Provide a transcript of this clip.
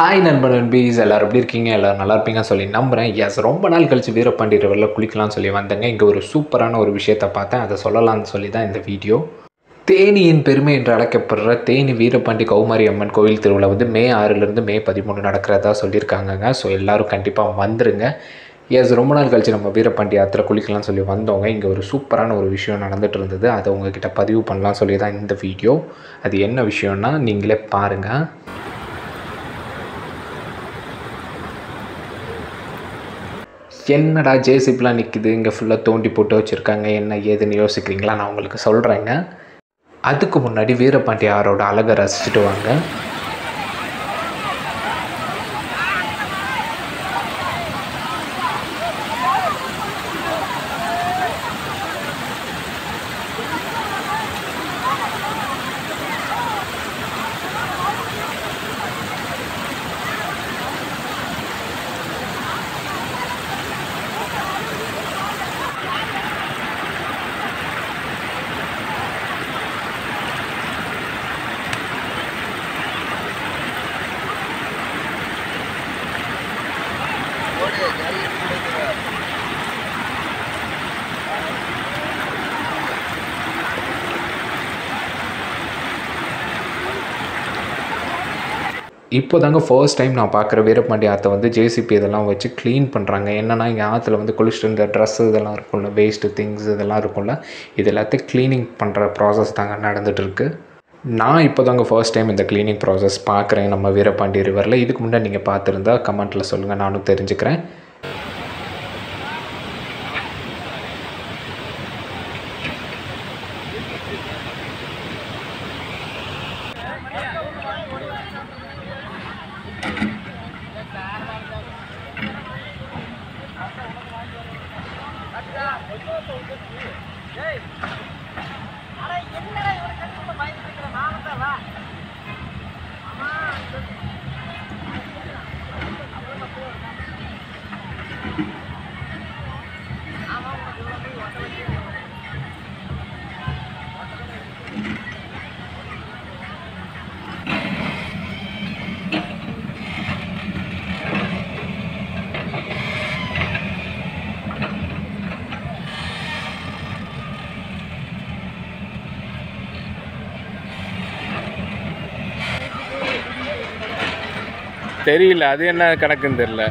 Hi நண்பன் நண்பீஸ் எல்லோரும் எப்படி இருக்கீங்க? எல்லோரும் நல்லா இருப்பீங்கன்னு சொல்லி நம்புகிறேன். எஸ், ரொம்ப நாள் கழிச்சு வீரபாண்டி ரிவரில் குளிக்கலாம்னு சொல்லி வந்தேங்க. இங்கே ஒரு சூப்பரான ஒரு விஷயத்தை பார்த்தேன். அதை சொல்லலாம்னு சொல்லி தான் இந்த வீடியோ. தேனியின் பெருமை என்று அழைக்கப்படுற தேனி வீரபாண்டி கௌமாரி அம்மன் கோவில் திருவிழா வந்து மே 6லேருந்து மே 13 நடக்கிறதா சொல்லியிருக்காங்கங்க. ஸோ எல்லோரும் கண்டிப்பாக வந்துருங்க. எஸ், ரொம்ப நாள் கழிச்சு நம்ம வீரபாண்டி ஆற்றுல குளிக்கலாம்னு சொல்லி வந்தவங்க. இங்கே ஒரு சூப்பரான ஒரு விஷயம் நடந்துகிட்டு இருந்தது. அதை உங்ககிட்ட பதிவு பண்ணலாம் சொல்லி தான் இந்த வீடியோ. அது என்ன விஷயம்னா நீங்களே பாருங்கள். என்னடா ஜேசிபிலாம் நிற்கிது, இங்கே ஃபுல்லாக தோண்டி போட்டு வச்சுருக்காங்க, என்ன ஏதுன்னு யோசிக்கிறீங்களா? நான் உங்களுக்கு சொல்கிறேங்க. அதுக்கு முன்னாடி வீரபாண்டி ஆரோட அழகை ரசிச்சுட்டு வாங்க. இப்போ தாங்க ஃபர்ஸ்ட் டைம் நான் பார்க்குற வீரபாண்டி ஆற்றை வந்து ஜேசிபி இதெல்லாம் வச்சு க்ளீன் பண்ணுறாங்க. என்னென்னா இங்கே ஆற்றுல வந்து குளிச்சுட்டு இருந்த ட்ரெஸ்ஸு இதெல்லாம் இருக்கும்ல, வேஸ்ட்டு திங்ஸ் இதெல்லாம் இருக்கும்ல, இது எல்லாத்தையும் க்ளீனிங் பண்ணுற ப்ராசஸ் தாங்க நடந்துகிட்ருக்கு. நான் இப்போ தாங்க ஃபர்ஸ்ட் டைம் இந்த க்ளீனிங் ப்ராசஸ் பார்க்குறேன் நம்ம வீரபாண்டி ரிவரில். இதுக்கு முன்னாடி நீங்கள் பார்த்துருந்தா கமெண்ட்டில் சொல்லுங்கள், நானும் தெரிஞ்சுக்கிறேன். தெரியல, அது என்ன கணக்குன்னு தெரியல.